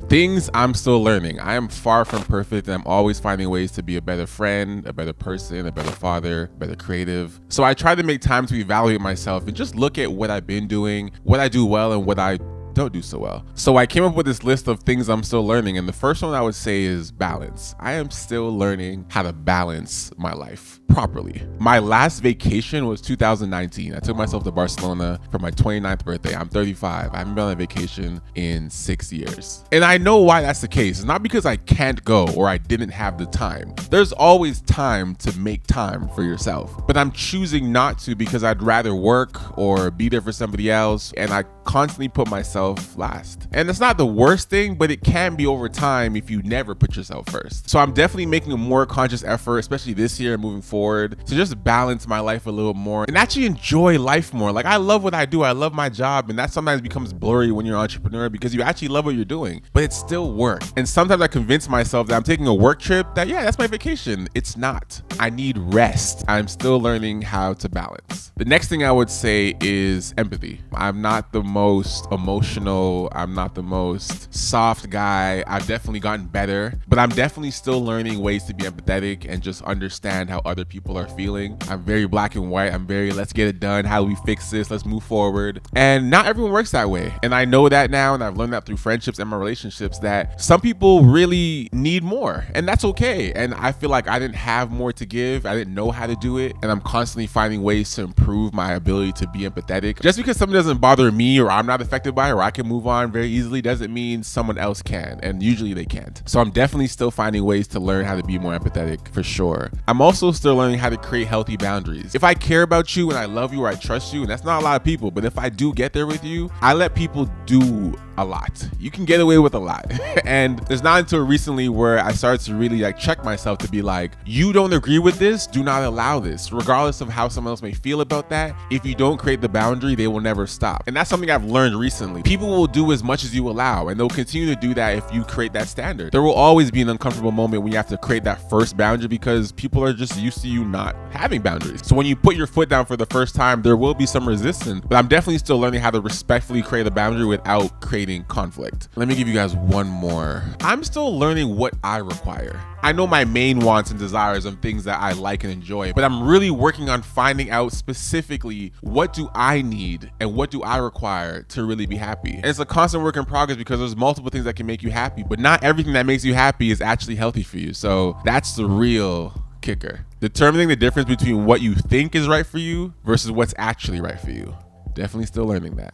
Things I'm still learning. I am far from perfect, and I'm always finding ways to be a better friend, a better person, a better father, a better creative. So I try to make time to evaluate myself and just look at what I've been doing, what I do well, and what I don't do so well. So I came up with this list of things I'm still learning, and the first one I would say is balance. I am still learning how to balance my life properly. My last vacation was 2019. I took myself to Barcelona for my 29th birthday. I'm 35. I haven't been on a vacation in 6 years. And I know why that's the case. It's not because I can't go or I didn't have the time. There's always time to make time for yourself. But I'm choosing not to because I'd rather work or be there for somebody else, and I constantly put myself last. And it's not the worst thing, but it can be over time if you never put yourself first. So I'm definitely making a more conscious effort, especially this year and moving forward, to just balance my life a little more and actually enjoy life more. Like, I love what I do. I love my job, and that sometimes becomes blurry when you're an entrepreneur because you actually love what you're doing, but it's still work. And sometimes I convince myself that I'm taking a work trip, that yeah, that's my vacation. It's not. I need rest. I'm still learning how to balance. The next thing I would say is empathy. I'm not the most emotional, I'm not the most soft guy. I've definitely gotten better, but I'm definitely still learning ways to be empathetic and just understand how other people are feeling. I'm very black and white. I'm very, let's get it done. How do we fix this? Let's move forward. And not everyone works that way. And I know that now, and I've learned that through friendships and my relationships, that some people really need more, and that's okay. And I feel like I didn't have more to give. I didn't know how to do it. And I'm constantly finding ways to improve my ability to be empathetic. Just because something doesn't bother me or I'm not affected by it or I can move on very easily doesn't mean someone else can, and usually they can't. So I'm definitely still finding ways to learn how to be more empathetic, for sure. I'm also still learning how to create healthy boundaries. If I care about you and I love you or I trust you, and that's not a lot of people, but if I do get there with you, I let people do a lot. You can get away with a lot. And it's not until recently where I started to really check myself to be like, you don't agree with this, do not allow this. Regardless of how someone else may feel about that, if you don't create the boundary, they will never stop. And that's something I've learned recently. People will do as much as you allow, and they'll continue to do that if you create that standard. There will always be an uncomfortable moment when you have to create that first boundary because people are just used to you not having boundaries. So when you put your foot down for the first time, there will be some resistance, but I'm definitely still learning how to respectfully create a boundary without creating conflict. Let me give you guys one more. I'm still learning what I require. I know my main wants and desires of things that I like and enjoy, but I'm really working on finding out specifically what do I need and what do I require to really be happy. And it's a constant work in progress because there's multiple things that can make you happy, but not everything that makes you happy is actually healthy for you. So that's the real kicker. Determining the difference between what you think is right for you versus what's actually right for you. Definitely still learning that.